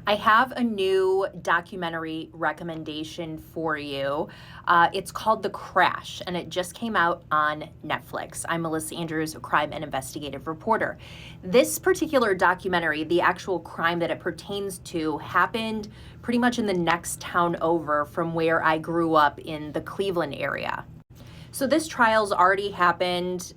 I have a new documentary recommendation for you. It's called The Crash, and it just came out on Netflix. I'm Melissa Andrews, a crime and investigative reporter. This particular documentary, the actual crime that it pertains to, happened pretty much in the next town over from where I grew up in the Cleveland area. So this trial's already happened,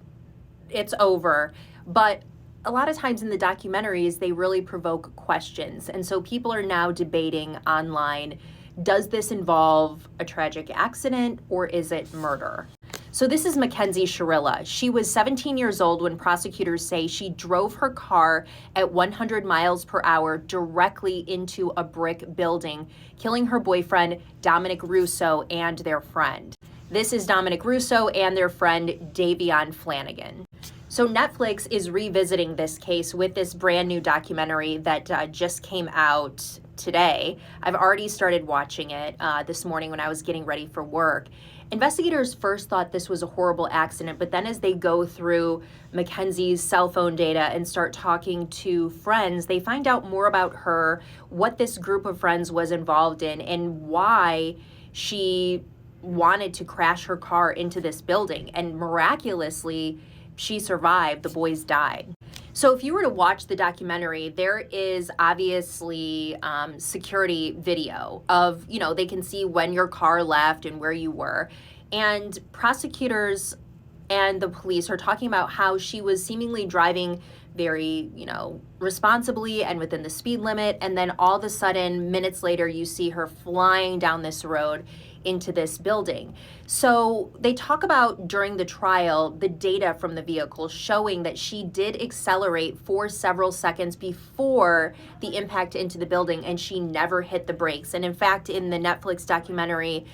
it's over, but a lot of times in the documentaries, they really provoke questions. And so people are now debating online, does this involve a tragic accident or is it murder? So this is Mackenzie Shirilla. She was 17 years old when prosecutors say she drove her car at 100 miles per hour directly into a brick building, killing her boyfriend, Dominic Russo, and their friend. This is Dominic Russo and their friend, Davion Flanagan. So Netflix is revisiting this case with this brand new documentary that just came out today. I've already started watching it this morning when I was getting ready for work. Investigators first thought this was a horrible accident, but then as they go through Mackenzie's cell phone data and start talking to friends, they find out more about her, what this group of friends was involved in, and why she wanted to crash her car into this building. And miraculously, she survived. The boys died. So if you were to watch the documentary, there is obviously security video of, they can see when your car left and where you were. And prosecutors and the police are talking about how she was seemingly driving very, responsibly and within the speed limit. And then all of a sudden, minutes later, you see her flying down this road into this building. So they talk about during the trial, the data from the vehicle showing that she did accelerate for several seconds before the impact into the building, and she never hit the brakes. And in fact, in the Netflix documentary,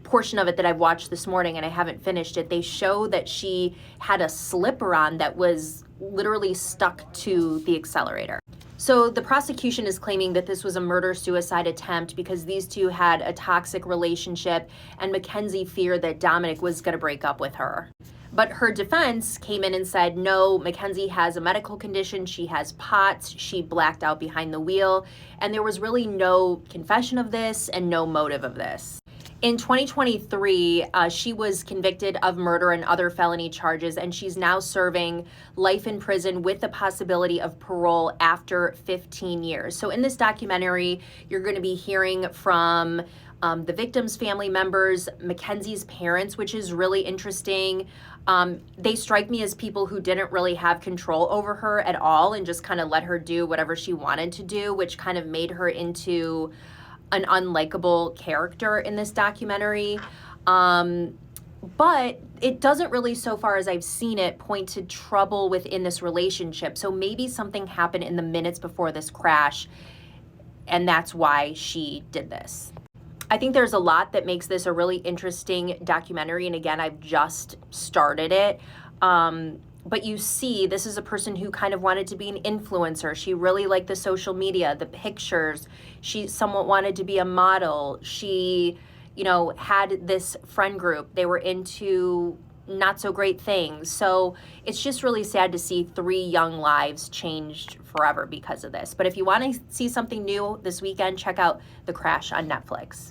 portion of it that I've watched this morning and I haven't finished it, they show that she had a slipper on that was literally stuck to the accelerator. So the prosecution is claiming that this was a murder-suicide attempt because these two had a toxic relationship and Mackenzie feared that Dominic was going to break up with her. But her defense came in and said, no, Mackenzie has a medical condition, she has POTS, she blacked out behind the wheel, and there was really no confession of this and no motive of this. In 2023, she was convicted of murder and other felony charges, and she's now serving life in prison with the possibility of parole after 15 years. So in this documentary, you're going to be hearing from the victim's family members, Mackenzie's parents, which is really interesting. They strike me as people who didn't really have control over her at all and just kind of let her do whatever she wanted to do, which kind of made her into an unlikable character in this documentary. But it doesn't really, so far as I've seen it, point to trouble within this relationship. So maybe something happened in the minutes before this crash, and that's why she did this. I think there's a lot that makes this a really interesting documentary. And again, I've just started it. But you see, this is a person who kind of wanted to be an influencer. She really liked the social media, the pictures. She somewhat wanted to be a model. She, had this friend group. They were into not so great things. So it's just really sad to see 3 young lives changed forever because of this. But if you want to see something new this weekend, check out The Crash on Netflix.